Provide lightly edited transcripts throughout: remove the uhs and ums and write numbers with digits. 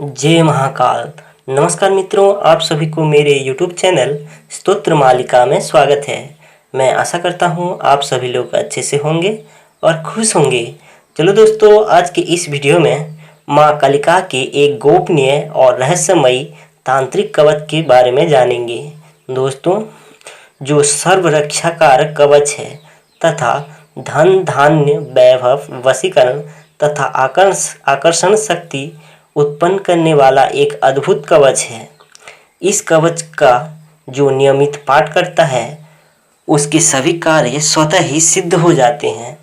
जय महाकाल। नमस्कार मित्रों, आप सभी को मेरे YouTube चैनल स्तोत्र मालिका में स्वागत है। मैं आशा करता हूँ आप सभी लोग अच्छे से होंगे और खुश होंगे। चलो दोस्तों, आज के इस वीडियो में माँ कालिका के एक गोपनीय और रहस्यमयी तांत्रिक कवच के बारे में जानेंगे। दोस्तों, जो सर्वरक्षा कारक कवच है तथा धन धान्य वैभव वशीकरण तथा आकर्षण शक्ति उत्पन्न करने वाला एक अद्भुत कवच है। इस कवच का जो नियमित पाठ करता है उसके सभी कार्य स्वतः ही सिद्ध हो जाते हैं।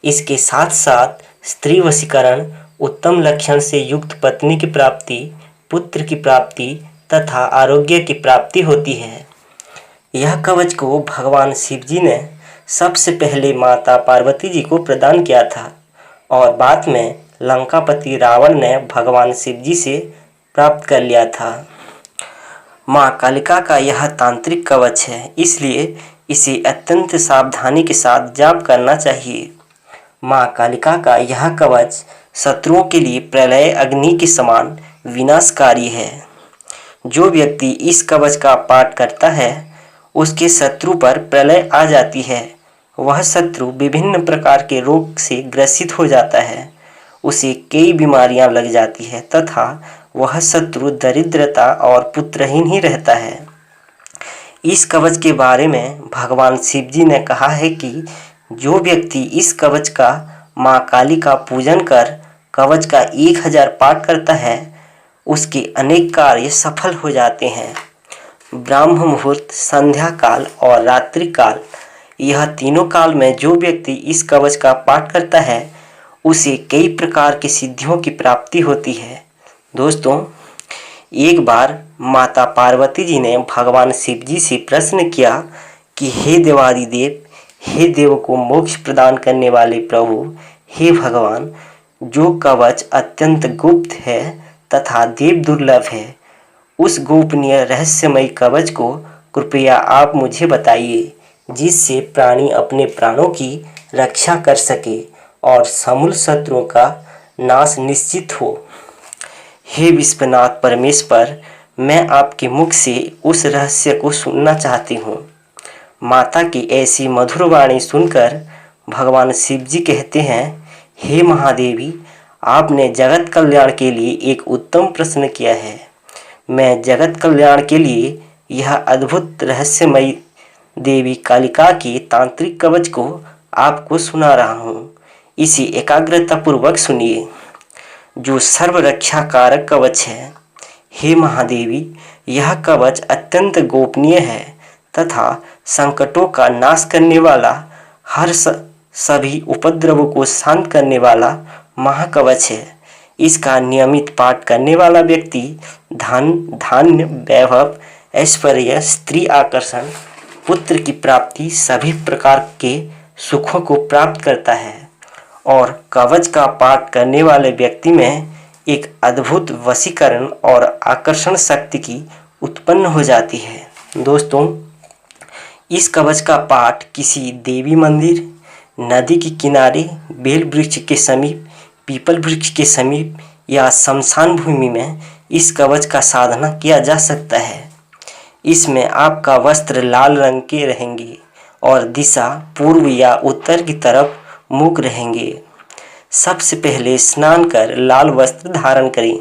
इसके साथ साथ स्त्री वशीकरण, उत्तम लक्षण से युक्त पत्नी की प्राप्ति, पुत्र की प्राप्ति तथा आरोग्य की प्राप्ति होती है। यह कवच को भगवान शिव जी ने सबसे पहले माता पार्वती जी को प्रदान किया था और बाद में लंकापति रावण ने भगवान शिव जी से प्राप्त कर लिया था। माँ कालिका का यह तांत्रिक कवच है, इसलिए इसे अत्यंत सावधानी के साथ जाप करना चाहिए। माँ कालिका का यह कवच शत्रुओं के लिए प्रलय अग्नि के समान विनाशकारी है। जो व्यक्ति इस कवच का पाठ करता है उसके शत्रु पर प्रलय आ जाती है। वह शत्रु विभिन्न प्रकार के रोग से ग्रसित हो जाता है, उसे कई बीमारियां लग जाती है तथा वह शत्रु दरिद्रता और पुत्रहीन ही रहता है। इस कवच के बारे में भगवान शिव जी ने कहा है कि जो व्यक्ति इस कवच का माँ काली का पूजन कर कवच का 1000 पाठ करता है उसके अनेक कार्य सफल हो जाते हैं। ब्राह्म मुहूर्त, संध्या काल और रात्रि काल, यह तीनों काल में जो व्यक्ति इस कवच का पाठ करता है उसे कई प्रकार की सिद्धियों की प्राप्ति होती है। दोस्तों, एक बार माता पार्वती जी ने भगवान शिव जी से प्रश्न किया कि हे देवादिदेव, हे देव को मोक्ष प्रदान करने वाले प्रभु, हे भगवान, जो कवच अत्यंत गुप्त है तथा देव दुर्लभ है, उस गोपनीय रहस्यमय कवच को कृपया आप मुझे बताइए, जिससे प्राणी अपने प्राणों की रक्षा कर सके और समूल शत्रुओं का नाश निश्चित हो। हे विश्वनाथ परमेश्वर, मैं आपके मुख से उस रहस्य को सुनना चाहती हूँ। माता की ऐसी मधुर वाणी सुनकर भगवान शिव जी कहते हैं, हे महादेवी, आपने जगत कल्याण के लिए एक उत्तम प्रश्न किया है। मैं जगत कल्याण के लिए यह अद्भुत रहस्यमयी देवी कालिका की तांत्रिक कवच को आपको सुना रहा हूँ। इसे एकाग्रता पूर्वक सुनिए। जो सर्व रक्षा कारक कवच है। हे महादेवी, यह कवच अत्यंत गोपनीय है तथा संकटों का नाश करने वाला, हर सभी उपद्रवों को शांत करने वाला महाकवच है। इसका नियमित पाठ करने वाला व्यक्ति धन धान्य वैभव ऐश्वर्य, स्त्री आकर्षण, पुत्र की प्राप्ति, सभी प्रकार के सुखों को प्राप्त करता है और कवच का पाठ करने वाले व्यक्ति में एक अद्भुत वशीकरण और आकर्षण शक्ति की उत्पन्न हो जाती है। दोस्तों, इस कवच का पाठ किसी देवी मंदिर, नदी के किनारे, बेल वृक्ष के समीप, पीपल वृक्ष के समीप या शमशान भूमि में इस कवच का साधना किया जा सकता है। इसमें आपका वस्त्र लाल रंग के रहेंगे और दिशा पूर्व या उत्तर की तरफ मुख रहेंगे। सबसे पहले स्नान कर लाल वस्त्र धारण करें,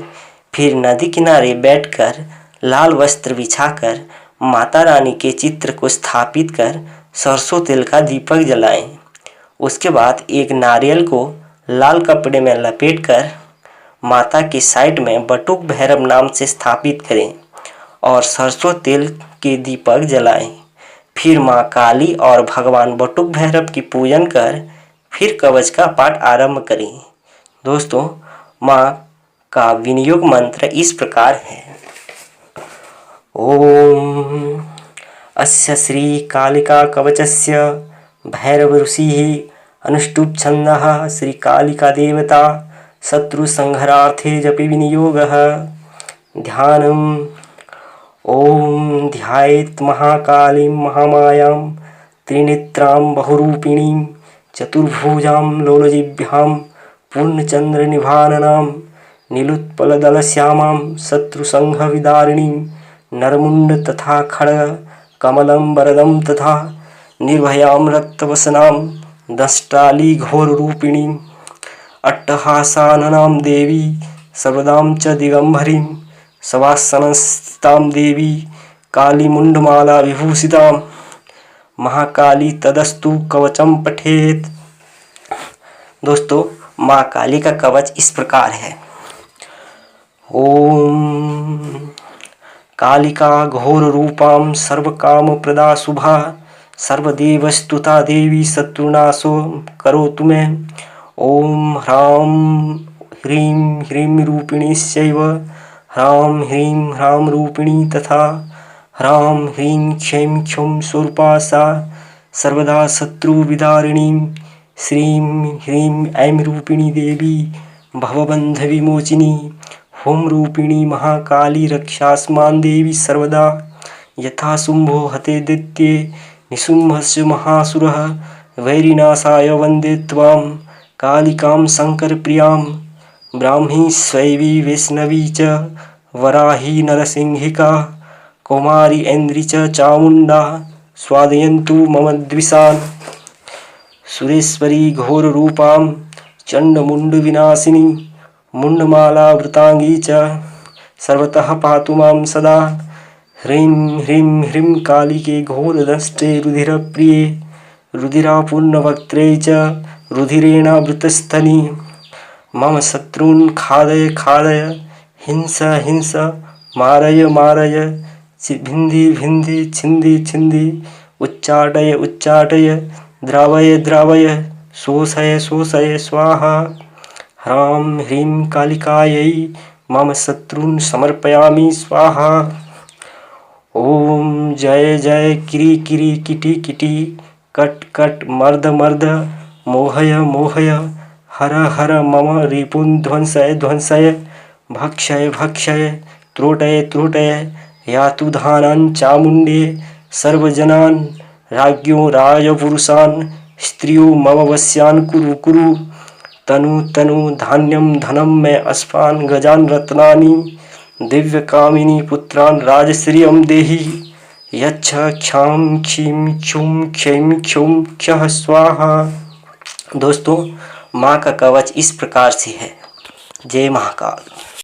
फिर नदी किनारे बैठकर लाल वस्त्र बिछाकर माता रानी के चित्र को स्थापित कर सरसों तेल का दीपक जलाएं। उसके बाद एक नारियल को लाल कपड़े में लपेटकर माता के साइड में बटुक भैरव नाम से स्थापित करें और सरसों तेल के दीपक जलाएं। फिर माँ काली और भगवान बटुक भैरव की पूजन कर फिर कवच का पाठ आरंभ करें। दोस्तों, माँ का विनियोग मंत्र इस प्रकार है। ओम अस्य श्री कालिका कवचस्य भैरव ऋषिः अनुष्टुप् छन्दः श्री कालिका देवता शत्रु संहारार्थे जपि विनियोगः। ध्यानम्। ओम ध्यायेत् महाकालीं महामायां त्रिनेत्रां बहुरूपिणीं चतुर्भुजां लोलजिह्वां पूर्णचंद्रनिभाननां नीलोत्पलदलश्यामां शत्रुसंघविदारिणीं नरमुण्ड तथा खड्ग कमलं वरदं तथा निर्भयां रक्तवसनां दंष्ट्रालीघोररूपिणीम् अट्टहासाननां देवी सर्वदां च दिगम्बरीं शवासनस्थितां देवी कालीमुण्डमाला विभूषितां महाकाली तदस्तु कवचम पठेत। दोस्तों, माँ काली का कवच इस प्रकार है। ओम कालिका घोर रूपां सर्वकाम प्रदा शुभा सर्वदेवस्तुता देवी शत्रुनाशो करोतु मे। ओम ह्रां ह्रीं ह्रीं रूपिणीश्चैव ह्रां ह्रीं ह्रां रूपिणी तथा ह्रां ह्रीं क्षैं क्षौं स्वरूपा सा सर्वदा शत्रुविदारिणीं श्रीं ह्रीं ऐं रूपिणी देवी भवबन्धविमोचिनी हुं रूपिणी महाकाली रक्षास्मान् देवी सर्वदा यथा शुम्भो हते दैत्ये निशुम्भस्य महासुरः वैरिनाशाय वन्दे त्वां कालिकां शङ्करप्रियां ब्राह्मी शैवी वैष्णवी च वराही नरसिंहिका कौमारी ऐन्द्री च चामुण्डा स्वादयन्तु मम द्विषान् सुरेश्वरी घोररूपां चण्डमुण्डविनाशिनी मुण्डमालावृताङ्गी च सर्वतः पातु मां सदा। ह्रीं ह्रीं ह्रीं कालिके घोरदंष्टे रुधिरप्रिये रुधिरापूर्णवक्त्रे च रुधिरेणावृतस्थनि मम शत्रून् खादय खादय हिंस हिंस मारय मारय भिन्धि भिन्धि छिन्दि छिन्दि उच्चाटय उच्चाटय द्रावय द्रावय शोषय शोषय स्वाहा। ह्रां ह्रीं कालिकायै मम शत्रून् समर्पयामि स्वाहा। ओम जय जय किरी किरी किटी किटी कट कट मर्द मर्द मोहय मोहय हर हर मम रिपुन् ध्वंसय ध्वंसय भक्षय भक्षय त्रोटय त्रोटय यातु धानान् चामुण्डे सर्वजनान् राज्ञो राजपुरुषान् स्त्रियो मम वश्यान् कुरु कुरु तनु तनु धान्यं धनं मे अश्वान् गजान् रत्नानि दिव्यकामिनी पुत्रान् राजश्रियं देहि यच्छ क्षां क्षीं क्षुं क्षैं क्षौं क्षः स्वाहा। दोस्तों, माँ का कवच इस प्रकार से है। जय महाकाल।